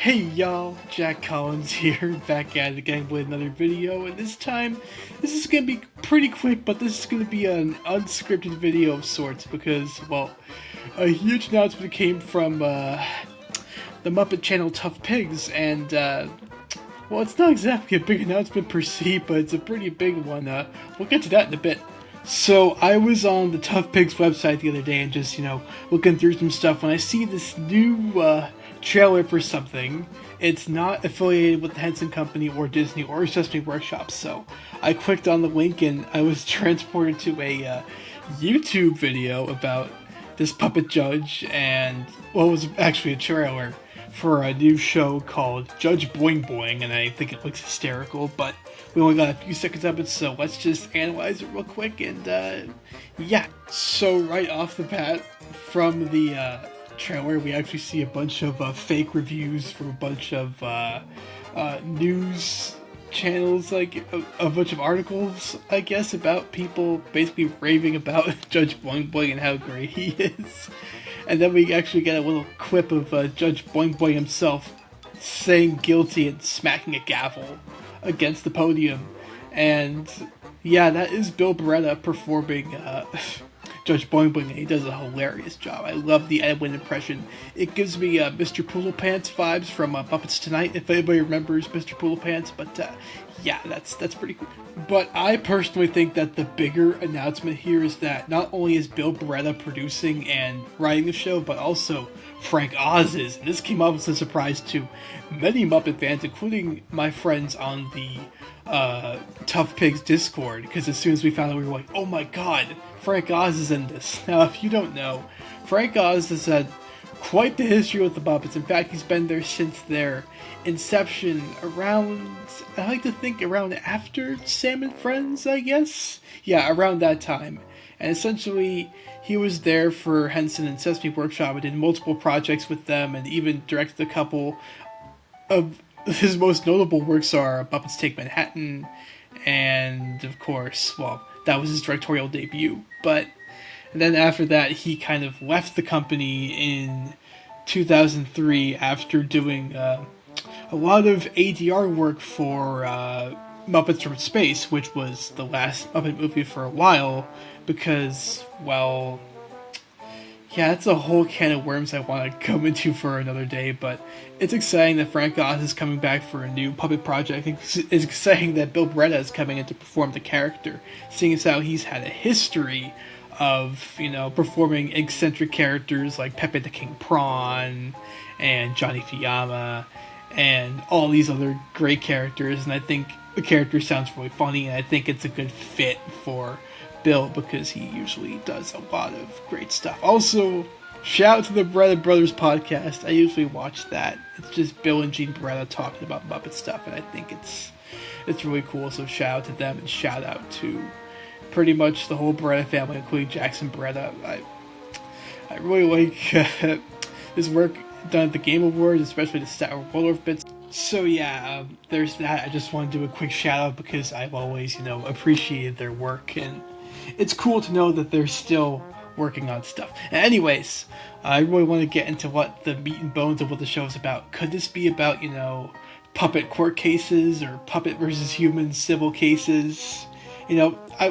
Hey y'all, Jack Collins here, back at it again with another video, and this time, this is gonna be pretty quick, but this is gonna be an unscripted video of sorts, because, well, a huge announcement came from, the Muppet channel Tough Pigs, and, well, it's not exactly a big announcement per se, but it's a pretty big one. We'll get to that in a bit. So, I was on the Tough Pigs website the other day and just, looking through some stuff when I see this new, trailer for something. It's not affiliated with the Henson Company or Disney or Sesame Workshop, so I clicked on the link and I was transported to a YouTube video about this puppet judge and what was actually a trailer for a new show called Judge Boing Boing, and I think it looks hysterical, but we only got a few seconds of it, so let's just analyze it real quick, and yeah. So right off the bat, from the trailer, we actually see a bunch of fake reviews from a bunch of news channels, like a bunch of articles, I guess, about people basically raving about Judge Boing Boing and how great he is. And then we actually get a little clip of Judge Boing Boing himself saying guilty and smacking a gavel against the podium. And yeah, that is Bill Beretta performing Judge Boing Boing, and he does a hilarious job. I love the Edwin impression. It gives me Mr. Poodlepants vibes from Muppets Tonight, if anybody remembers Mr. Poodlepants, but yeah, that's pretty cool. But I personally think that the bigger announcement here is that not only is Bill Beretta producing and writing the show, but also Frank Oz is. And this came up as a surprise to many Muppet fans, including my friends on the Tough Pigs Discord, because as soon as we found out, we were like, oh my god, Frank Oz is in this. Now, if you don't know, Frank Oz has had quite the history with the Muppets. In fact, he's been there since their inception around, I like to think around after Sam and Friends, I guess? Yeah, around that time. And essentially, he was there for Henson and Sesame Workshop and did multiple projects with them, and even directed a couple of his most notable works are Muppets Take Manhattan, and of course, well, that was his directorial debut. But then after that, he kind of left the company in 2003 after doing a lot of ADR work for Muppets from Space, which was the last Muppet movie for a while, because, well, yeah, that's a whole can of worms I want to go into for another day, but it's exciting that Frank Oz is coming back for a new puppet project. I think it's exciting that Bill Beretta is coming in to perform the character, seeing as how he's had a history of, performing eccentric characters like Pepe the King Prawn and Johnny Fiamma and all these other great characters, and I think the character sounds really funny, and I think it's a good fit for Bill because he usually does a lot of great stuff. Also, shout out to the Beretta Brothers podcast. I usually watch that. It's just Bill and Gene Beretta talking about Muppet stuff, and I think it's really cool. So shout out to them, and shout out to pretty much the whole Beretta family, including Jackson Beretta. I really like his work done at the Game Awards, especially the Star Wars bits. So yeah, there's that. I just want to do a quick shout out because I've always, appreciated their work, and it's cool to know that they're still working on stuff. Anyways, I really want to get into what the meat and bones of what the show is about. Could this be about, puppet court cases or puppet versus human civil cases?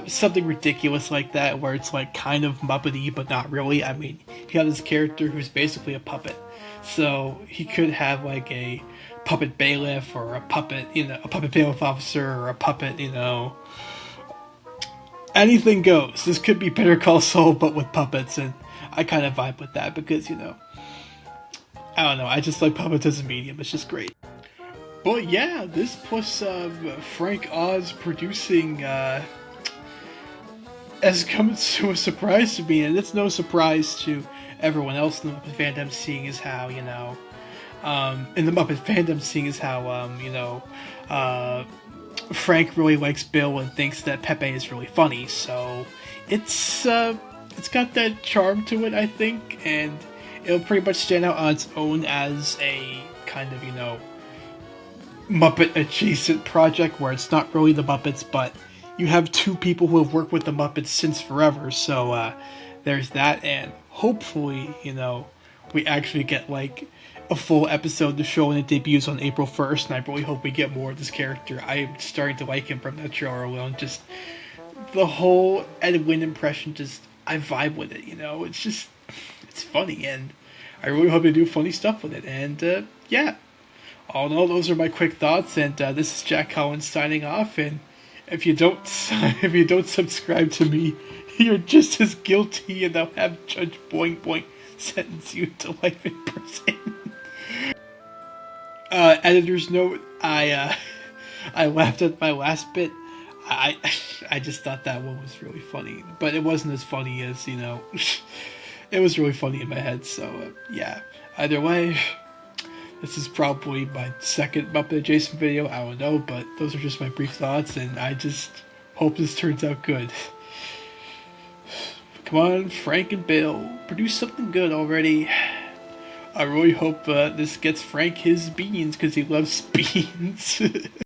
Something ridiculous like that where it's like kind of Muppety but not really. I mean, you have this character who's basically a puppet. So he could have like a puppet bailiff or a puppet, a puppet bailiff officer or a puppet, anything goes. This could be Better Call Saul, but with puppets, and I kind of vibe with that because, I don't know, I just like puppets as a medium. It's just great. But yeah, this plus Frank Oz producing has come to a surprise to me, and it's no surprise to everyone else in the Muppet fandom, seeing as how, in the Muppet fandom, seeing as how, Frank really likes Bill and thinks that Pepe is really funny, so it's got that charm to it, I think, and it'll pretty much stand out on its own as a kind of, Muppet adjacent project where it's not really the Muppets, but you have two people who have worked with the Muppets since forever, so there's that, and hopefully, we actually get like a full episode to show when it debuts on April 1st, and I really hope we get more of this character. I'm starting to like him from that trailer alone. Just the whole Ed Wynn impression, just I vibe with it, you know? It's just, it's funny, and I really hope they do funny stuff with it. And yeah, all in all, those are my quick thoughts, and this is Jack Collins signing off, and if you don't if you don't subscribe to me, you're just as guilty, and I'll have Judge Boing Boing sentence you to life in prison. Editor's note, I laughed at my last bit. I just thought that one was really funny, but it wasn't as funny as, you know, it was really funny in my head, so yeah. Either way, this is probably my second Muppet Jason video, I don't know, but those are just my brief thoughts, and I just hope this turns out good. Come on, Frank and Bill, produce something good already. I really hope this gets Frank his beans, because he loves beans.